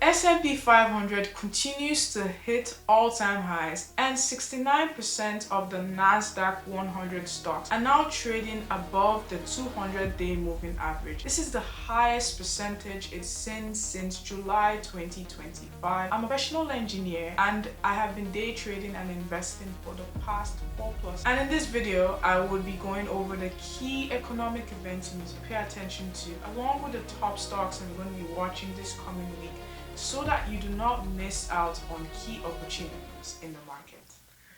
S&P 500 continues to hit all-time highs, and 69% of the Nasdaq 100 stocks are now trading above the 200-day moving average. This is the highest percentage it's seen since July 2025. I'm a professional engineer and I have been day trading and investing for the past 4+. And in this video, I will be going over the key economic events you need to pay attention to, along with the top stocks I'm going to be watching this coming week, so that you do not miss out on key opportunities in the market.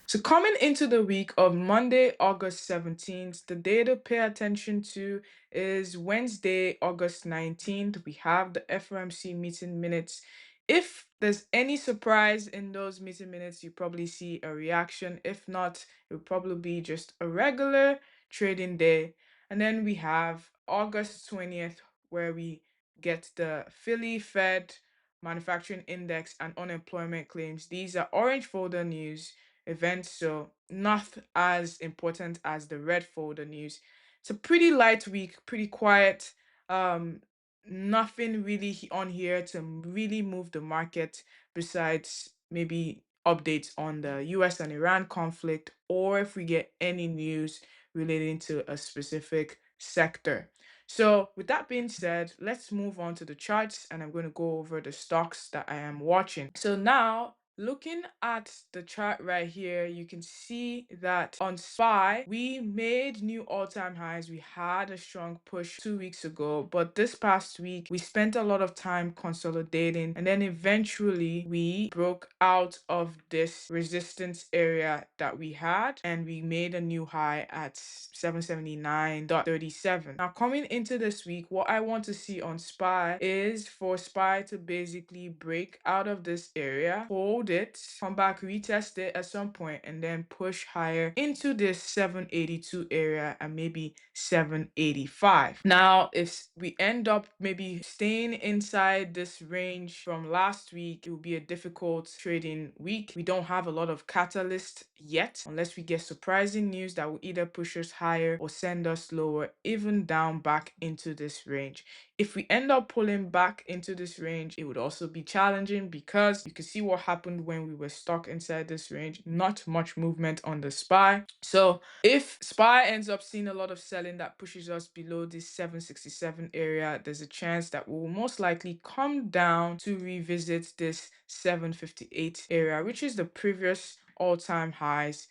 So coming into the week of Monday, August 17th, the day to pay attention to is Wednesday, August 19th. We have the FOMC meeting minutes. If there's any surprise in those meeting minutes, you probably see a reaction. If not, it will probably be just a regular trading day. And then we have August 20th, where we get the Philly Fed manufacturing index and unemployment claims. These are orange folder news events, so not as important as the red folder news. It's a pretty light week, pretty quiet. Nothing really on here to really move the market besides maybe updates on the US and Iran conflict, or if we get any news relating to a specific sector. So with that being said, let's move on to the charts, and I'm going to go over the stocks that I am watching. So now, looking at the chart right here, you can see that on SPY, we made new all-time highs. We had a strong push 2 weeks ago, but this past week, we spent a lot of time consolidating, and then eventually we broke out of this resistance area that we had, and we made a new high at 779.37. Now, coming into this week, what I want to see on SPY is for SPY to basically break out of this area, hold it, come back, retest it at some point, and then push higher into this 782 area and maybe 785. Now, if we end up maybe staying inside this range from last week, it will be a difficult trading week. We don't have a lot of catalyst yet, unless we get surprising news that will either push us higher or send us lower, even down back into this range. If we end up pulling back into this range, it would also be challenging because you can see what happened when we were stuck inside this range. Not much movement on the SPY. So if SPY ends up seeing a lot of selling that pushes us below this 767 area, there's a chance that we'll most likely come down to revisit this 758 area, which is the previous all-time highs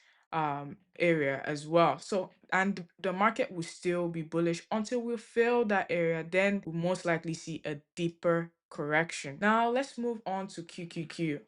area as well. So, and the market will still be bullish until we fill that area. Then we'll most likely see a deeper correction. Now let's move on to QQQ.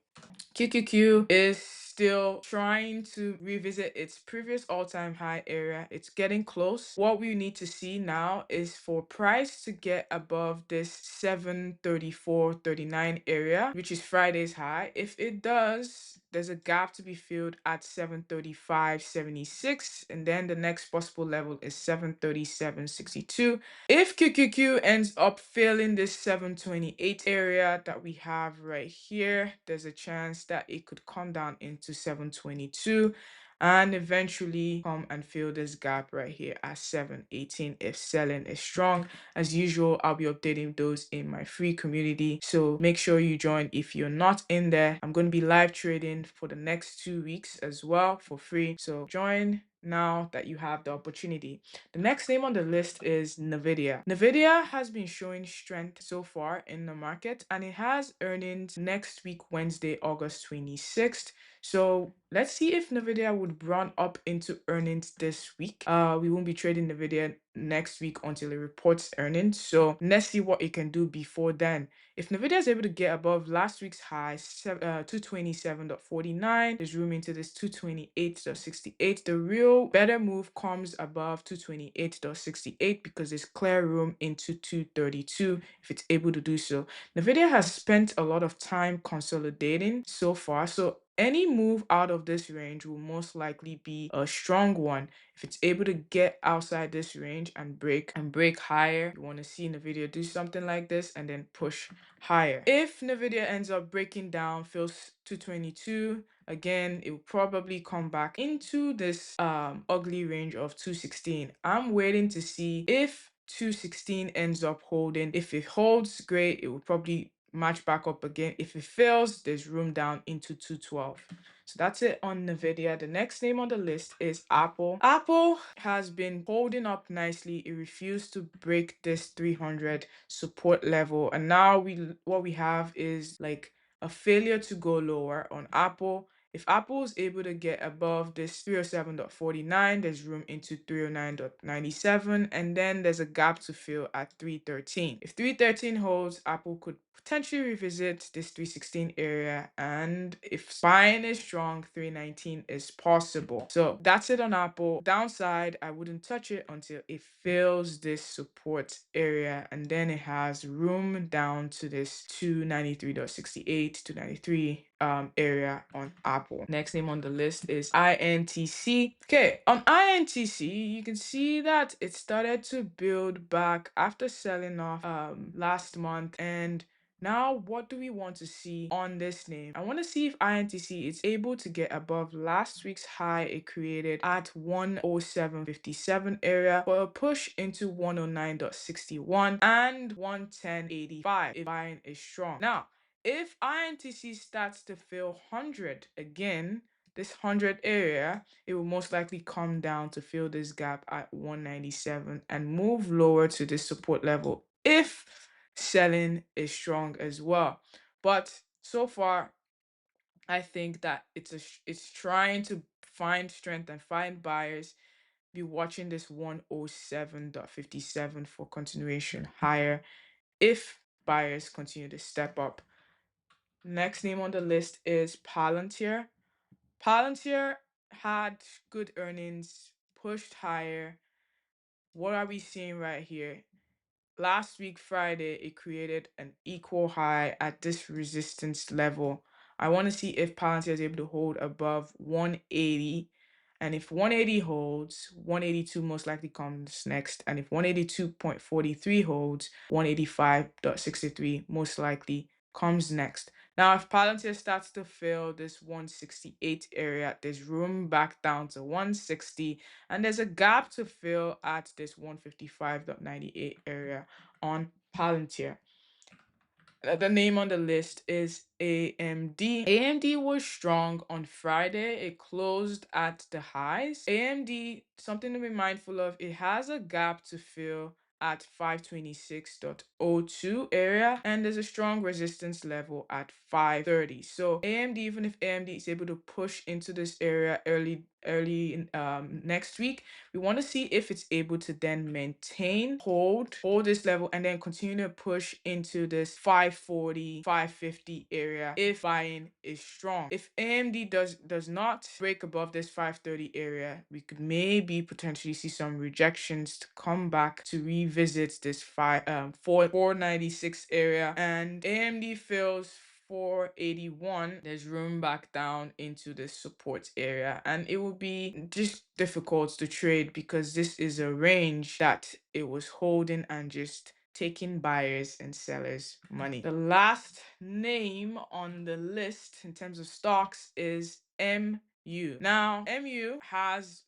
QQQ is still trying to revisit its previous all-time high area. It's getting close. What we need to see now is for price to get above this 734.39 area, which is Friday's high. If it does, there's a gap to be filled at 735.76, and then the next possible level is 737.62. If QQQ ends up failing this 728 area that we have right here, there's a chance that it could come down into 722 and eventually come and fill this gap right here at 718 if selling is strong. As usual, I'll be updating those in my free community, so make sure you join if you're not in there. I'm going to be live trading for the next 2 weeks as well for free, so join now that you have the opportunity. The next name on the list is Nvidia. Nvidia has been showing strength so far in the market, and it has earnings next week, Wednesday, August 26th. So let's see if Nvidia would run up into earnings this week. We won't be trading Nvidia next week until it reports earnings, so let's see what it can do before then. If Nvidia is able to get above last week's high, 227.49, there's room into this 228.68. The real better move comes above 228.68 because there's clear room into 232 if it's able to do so. Nvidia has spent a lot of time consolidating so far, so any move out of this range will most likely be a strong one. If it's able to get outside this range and break higher, you want to see Nvidia do something like this and then push higher. If Nvidia ends up breaking down, fills 222, again, it will probably come back into this ugly range of 216. I'm waiting to see if 216 ends up holding. If it holds, great, it will probably match back up again. If it fails, there's room down into 212. So that's it on Nvidia. The next name on the list is Apple. Apple has been holding up nicely. It refused to break this 300 support level, and now what we have is like a failure to go lower on Apple. If Apple is able to get above this 307.49, there's room into 309.97, and then there's a gap to fill at 313. If 313 holds, Apple could potentially revisit this 316 area, and if buying is strong, 319 is possible. So that's it on Apple. Downside, I wouldn't touch it until it fills this support area, and then it has room down to this 293.68 to 93 area on Apple. Next name on the list is INTC. Okay, on INTC, you can see that it started to build back after selling off last month, and now, what do we want to see on this name? I want to see if INTC is able to get above last week's high it created at 107.57 area for a push into 109.61 and 110.85 if buying is strong. Now, if INTC starts to fill 100 again, this 100 area, it will most likely come down to fill this gap at 197 and move lower to this support level if selling is strong as well. But so far, I think that it's trying to find strength and find buyers. Be watching this 107.57 for continuation higher if buyers continue to step up. Next name on the list is Palantir. Palantir had good earnings, pushed higher. What are we seeing right here? Last week, Friday, it created an equal high at this resistance level. I want to see if Palantir is able to hold above 180. And if 180 holds, 182 most likely comes next. And if 182.43 holds, 185.63 most likely comes next. Now, if Palantir starts to fill this 168 area, there's room back down to 160, and there's a gap to fill at this 155.98 area on Palantir. The name on the list is AMD. AMD was strong on Friday. It closed at the highs. AMD, something to be mindful of, it has a gap to fill at 526.02 area, and there's a strong resistance level at 530. So AMD, even if AMD is able to push into this area early in next week, we want to see if it's able to then maintain, hold this level, and then continue to push into this 540, 550 area if buying is strong. If AMD does not break above this 530 area, we could maybe potentially see some rejections to come back to revisit this 496 area, and AMD fills 481, there's room back down into the support area, and it will be just difficult to trade because this is a range that it was holding and just taking buyers and sellers money. The last name on the list in terms of stocks is MU. Now, MU has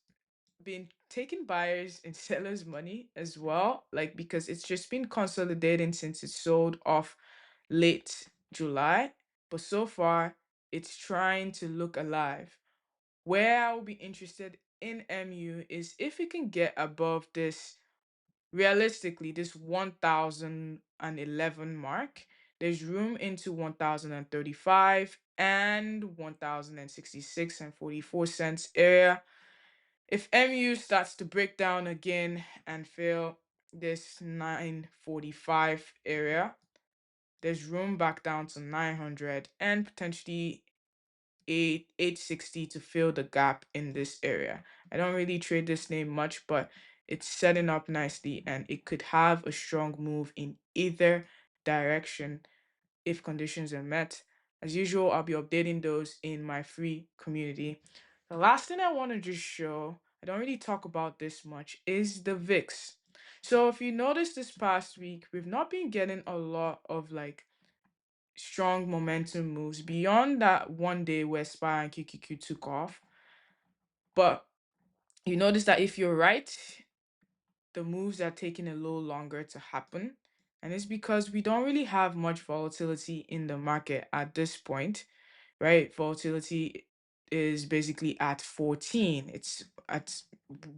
been taking buyers and sellers money as well, like because it's just been consolidating since it sold off late July, but so far it's trying to look alive. Where I will be interested in MU is if it can get above this, realistically, this 1011 mark. There's room into 1035 and 1066 and 44 cents area. If MU starts to break down again and fail this 945 area, there's room back down to 900 and potentially 860 to fill the gap in this area. I don't really trade this name much, but it's setting up nicely and it could have a strong move in either direction if conditions are met. As usual, I'll be updating those in my free community. The last thing I want to just show, I don't really talk about this much, is the VIX. So if you notice this past week, we've not been getting a lot of like strong momentum moves beyond that one day where SPY and QQQ took off. But you notice that if you're right, the moves are taking a little longer to happen. And it's because we don't really have much volatility in the market at this point, right? Volatility is basically at 14. It's at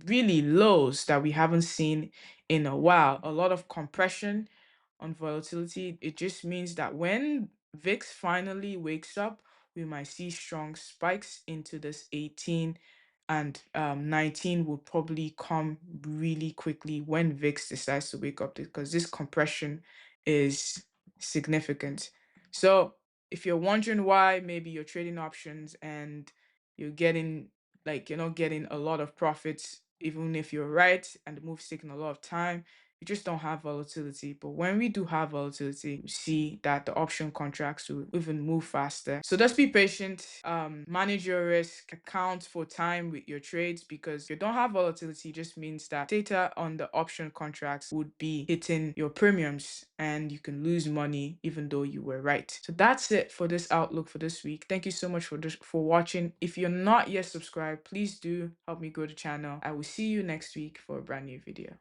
really lows that we haven't seen in a while. A lot of compression on volatility. It just means that when VIX finally wakes up, we might see strong spikes into this 18, and 19 will probably come really quickly when VIX decides to wake up, because this compression is significant. So if you're wondering why maybe you're trading options and you're getting, like, you're not getting a lot of profits, even if you're right and the move's taking a lot of time, you just don't have volatility. But when we do have volatility, you see that the option contracts will even move faster. So just be patient, manage your risk, account for time with your trades, because if you don't have volatility, it just means that data on the option contracts would be hitting your premiums and you can lose money even though you were right. So that's it for this outlook for this week. Thank you so much for watching. If you're not yet subscribed, please do help me grow the channel. I will see you next week for a brand new video.